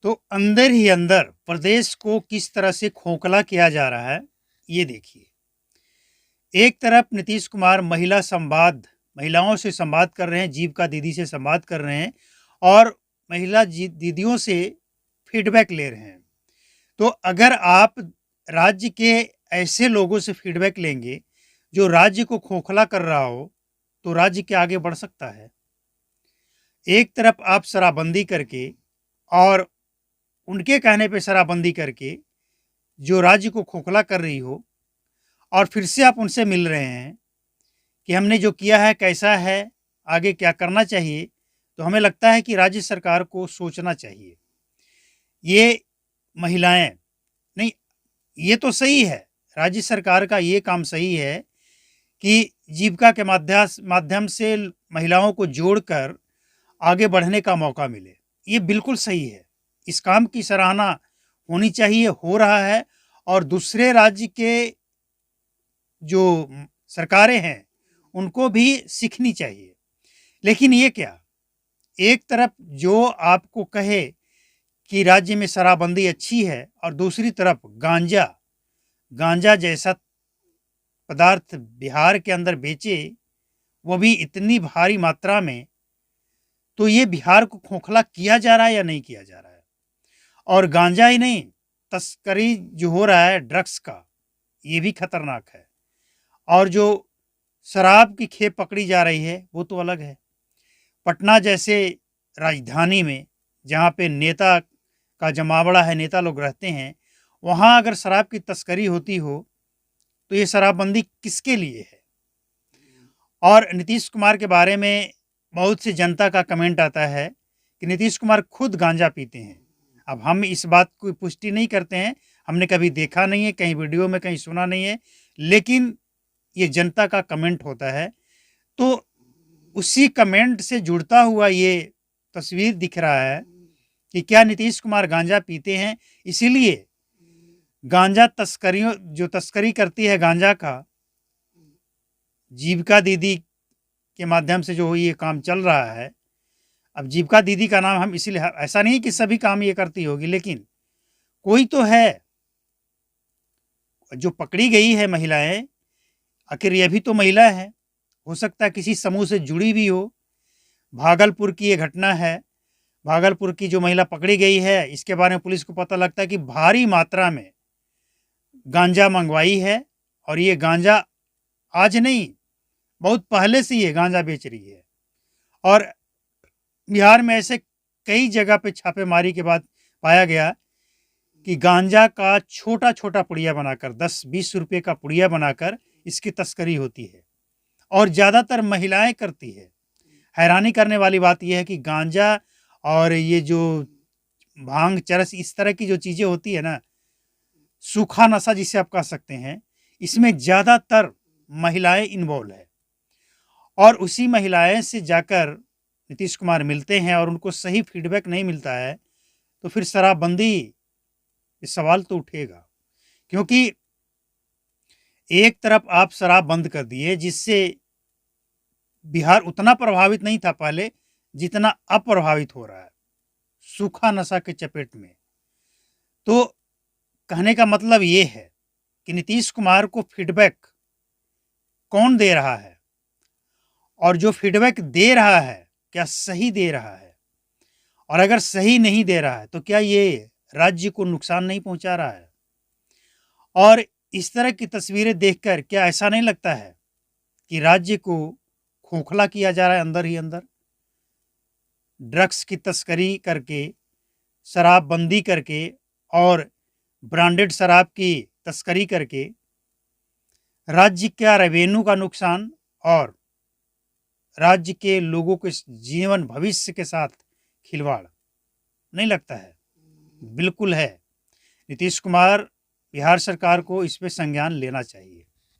तो अंदर ही अंदर प्रदेश को किस तरह से खोखला किया जा रहा है, ये देखिए। एक तरफ नीतीश कुमार महिलाओं से संवाद कर रहे हैं, जीविका दीदी से संवाद कर रहे हैं और दीदियों से फीडबैक ले रहे हैं। तो अगर आप राज्य के ऐसे लोगों से फीडबैक लेंगे जो राज्य को खोखला कर रहा हो, तो राज्य क्या आगे बढ़ सकता है? एक तरफ आप शराबबंदी करके और उनके कहने पे शराबबंदी करके जो राज्य को खोखला कर रही हो, और फिर से आप उनसे मिल रहे हैं कि हमने जो किया है कैसा है, आगे क्या करना चाहिए। तो हमें लगता है कि राज्य सरकार को सोचना चाहिए। ये महिलाएं नहीं, ये तो सही है, राज्य सरकार का ये काम सही है कि जीविका के माध्यम से महिलाओं को जोड़कर आगे बढ़ने का मौका मिले। ये बिल्कुल सही है, इस काम की सराहना होनी चाहिए, हो रहा है। और दूसरे राज्य के जो सरकारें हैं उनको भी सीखनी चाहिए। लेकिन ये क्या, एक तरफ जो आपको कहे कि राज्य में शराबबंदी अच्छी है और दूसरी तरफ गांजा जैसा पदार्थ बिहार के अंदर बेचे, वो भी इतनी भारी मात्रा में, तो ये बिहार को खोखला किया जा रहा है या नहीं किया जा रहा है? और गांजा ही नहीं, तस्करी जो हो रहा है ड्रग्स का, ये भी खतरनाक है। और जो शराब की खेप पकड़ी जा रही है वो तो अलग है। पटना जैसे राजधानी में जहाँ पे नेता का जमावड़ा है, नेता लोग रहते हैं, वहाँ अगर शराब की तस्करी होती हो तो ये शराबबंदी किसके लिए है? और नीतीश कुमार के बारे में बहुत सी जनता का कमेंट आता है कि नीतीश कुमार खुद गांजा पीते हैं। अब हम इस बात की पुष्टि नहीं करते हैं, हमने कभी देखा नहीं है, कहीं वीडियो में कहीं सुना नहीं है, लेकिन ये जनता का कमेंट होता है। तो उसी कमेंट से जुड़ता हुआ ये तस्वीर दिख रहा है कि क्या नीतीश कुमार गांजा पीते हैं, इसीलिए गांजा जो तस्करी करती है गांजा का, जीविका दीदी के माध्यम से जो ये काम चल रहा है। अब जीविका दीदी का नाम हम इसीलिए, ऐसा नहीं कि सभी काम ये करती होगी, लेकिन कोई तो है जो पकड़ी गई है महिलाएं। आखिर यह भी तो महिला है, हो सकता है किसी समूह से जुड़ी भी हो। भागलपुर की ये घटना है, भागलपुर की जो महिला पकड़ी गई है, इसके बारे में पुलिस को पता लगता है कि भारी मात्रा में गांजा मंगवाई है और ये गांजा आज नहीं, बहुत पहले से ये गांजा बेच रही है। और बिहार में ऐसे कई जगह पे छापेमारी के बाद पाया गया कि गांजा का छोटा छोटा पुड़िया बनाकर, 10-20 रुपये का पुड़िया बनाकर इसकी तस्करी होती है और ज़्यादातर महिलाएं करती है। हैरानी करने वाली बात यह है कि गांजा और ये जो भांग, चरस, इस तरह की जो चीज़ें होती है ना, सूखा नशा जिसे आप कह सकते हैं, इसमें ज़्यादातर महिलाएं इन्वॉल्व है। और उसी महिलाएं से जाकर नीतीश कुमार मिलते हैं और उनको सही फीडबैक नहीं मिलता है, तो फिर शराबबंदी, इस सवाल तो उठेगा। क्योंकि एक तरफ आप शराब बंद कर दिए जिससे बिहार उतना प्रभावित नहीं था पहले जितना अब प्रभावित हो रहा है, सूखा नशा के चपेट में। तो कहने का मतलब ये है कि नीतीश कुमार को फीडबैक कौन दे रहा है, और जो फीडबैक दे रहा है क्या सही दे रहा है? और अगर सही नहीं दे रहा है तो क्या ये राज्य को नुकसान नहीं पहुंचा रहा है? और इस तरह की तस्वीरें देखकर क्या ऐसा नहीं लगता है कि राज्य को खोखला किया जा रहा है अंदर ही अंदर? ड्रग्स की तस्करी करके, शराबबंदी करके और ब्रांडेड शराब की तस्करी करके राज्य का रेवेन्यू का नुकसान और राज्य के लोगों के जीवन भविष्य के साथ खिलवाड़ नहीं लगता है? बिल्कुल है। नीतीश कुमार, बिहार सरकार को इस पे संज्ञान लेना चाहिए।